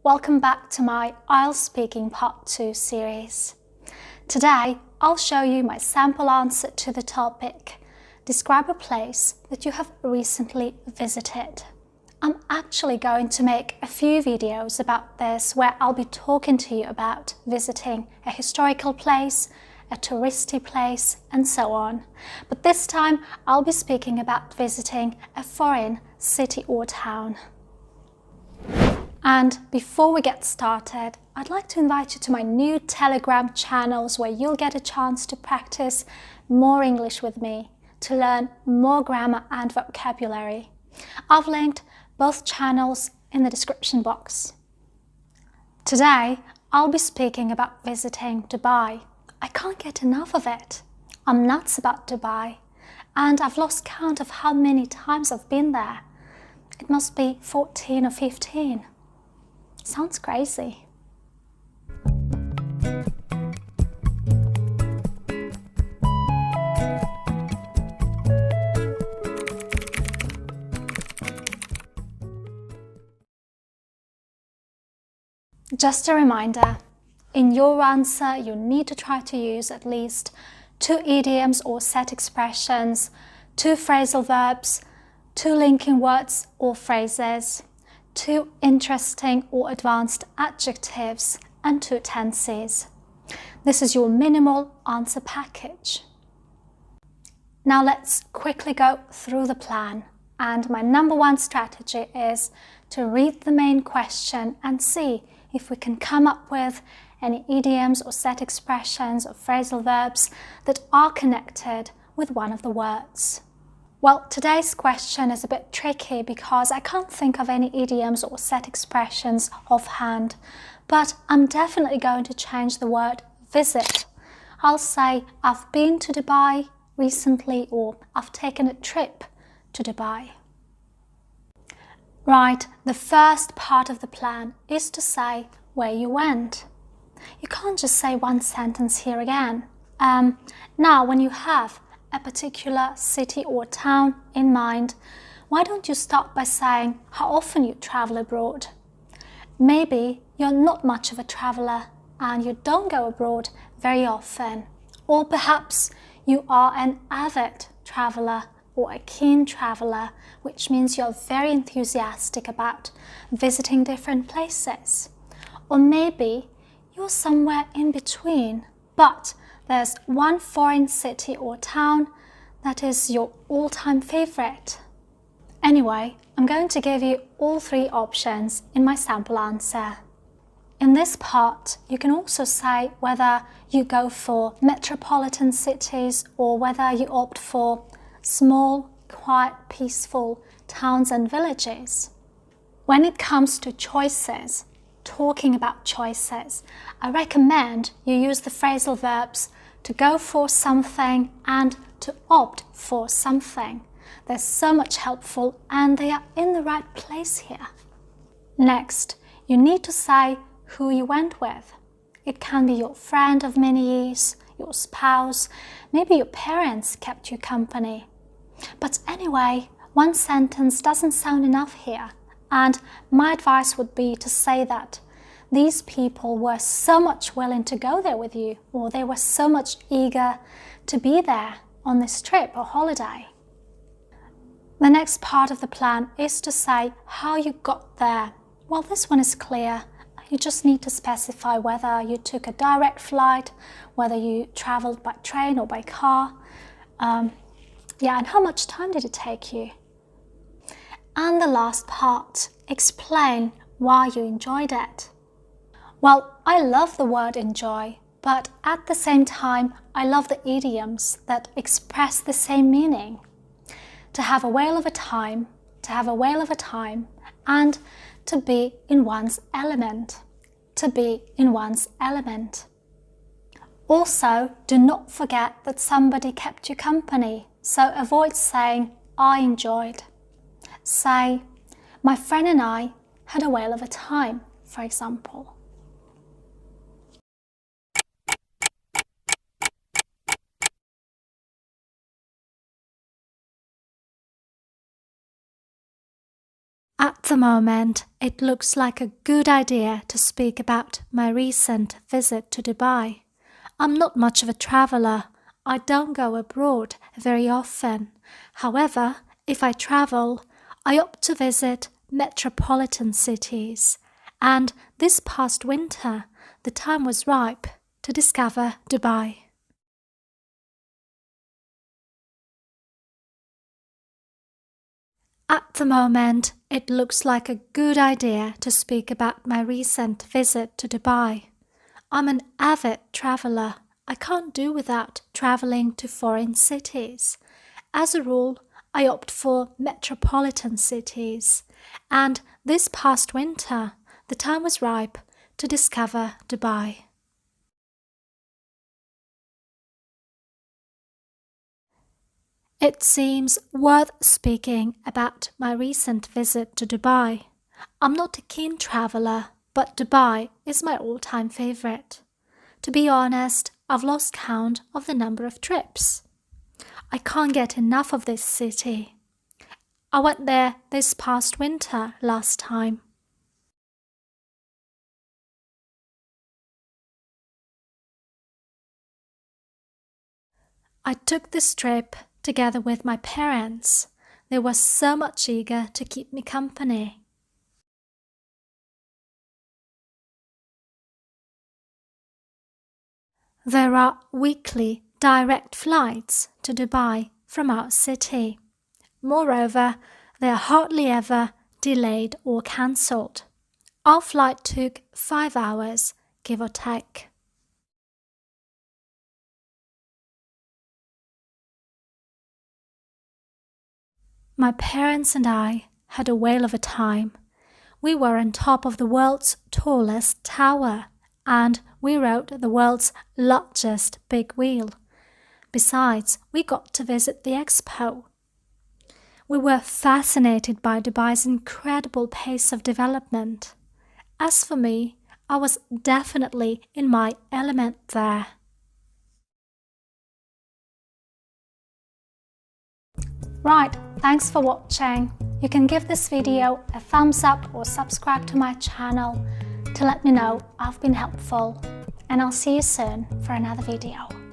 Welcome back to my IELTS Speaking Part 2 series. Today, I'll show you my sample answer to the topic, describe a place that you have recently visited. I'm actually going to make a few videos about this where I'll be talking to you about visiting a historical place, a touristy place, and so on. But this time, I'll be speaking about visiting a foreign city or town. And before we get started, I'd like to invite you to my new Telegram channels where you'll get a chance to practice more English with me, to learn more grammar and vocabulary. I've linked both channels in the description box. Today, I'll be speaking about visiting Dubai. I can't get enough of it. I'm nuts about Dubai, and I've lost count of how many times I've been there. It must be 14 or 15. Sounds crazy. Just a reminder, in your answer you need to try to use at least 2 idioms or set expressions, 2 phrasal verbs, 2 linking words or phrases, 2 interesting or advanced adjectives, and 2 tenses. This is your minimal answer package. Now let's quickly go through the plan. And my number 1 strategy is to read the main question and see if we can come up with any idioms or set expressions or phrasal verbs that are connected with one of the words. Well, today's question is a bit tricky because I can't think of any idioms or set expressions offhand, but I'm definitely going to change the word visit. I'll say I've been to Dubai recently, or I've taken a trip to Dubai. Right, the first part of the plan is to say where you went. You can't just say one sentence here again. Now, when you have a particular city or town in mind, why don't you start by saying how often you travel abroad? Maybe you're not much of a traveller and you don't go abroad very often. Or perhaps you are an avid traveller or a keen traveller, which means you're very enthusiastic about visiting different places. Or maybe you're somewhere in between, but there's one foreign city or town that is your all-time favourite. Anyway, I'm going to give you all 3 options in my sample answer. In this part, you can also say whether you go for metropolitan cities or whether you opt for small, quiet, peaceful towns and villages. When it comes to choices, talking about choices, I recommend you use the phrasal verbs to go for something and to opt for something. They're so much helpful and they are in the right place here. Next, you need to say who you went with. It can be your friend of many years, your spouse, maybe your parents kept you company. But anyway, one sentence doesn't sound enough here, and my advice would be to say that these people were so much willing to go there with you, or they were so much eager to be there on this trip or holiday. The next part of the plan is to say how you got there. Well, this one is clear. You just need to specify whether you took a direct flight, whether you traveled by train or by car. And how much time did it take you? And the last part, explain why you enjoyed it. Well, I love the word enjoy, but at the same time, I love the idioms that express the same meaning. To have a whale of a time, to have a whale of a time, and to be in one's element. To be in one's element. Also, do not forget that somebody kept you company, so avoid saying, I enjoyed. Say, my friend and I had a whale of a time, for example. At the moment, it looks like a good idea to speak about my recent visit to Dubai. I'm not much of a traveler. I don't go abroad very often. However, if I travel, I opt to visit metropolitan cities. And this past winter, the time was ripe to discover Dubai. At the moment, it looks like a good idea to speak about my recent visit to Dubai. I'm an avid traveler. I can't do without traveling to foreign cities. As a rule, I opt for metropolitan cities. And this past winter, the time was ripe to discover Dubai. It seems worth speaking about my recent visit to Dubai. I'm not a keen traveler, but Dubai is my all-time favorite. To be honest, I've lost count of the number of trips. I can't get enough of this city. I went there this past winter last time. I took this trip together with my parents. They were so much eager to keep me company. There are weekly direct flights to Dubai from our city. Moreover, they are hardly ever delayed or cancelled. Our flight took 5 hours, give or take. My parents and I had a whale of a time. We were on top of the world's tallest tower, and we rode the world's largest big wheel. Besides, we got to visit the expo. We were fascinated by Dubai's incredible pace of development. As for me, I was definitely in my element there. Right, thanks for watching. You can give this video a thumbs up or subscribe to my channel to let me know I've been helpful. And I'll see you soon for another video.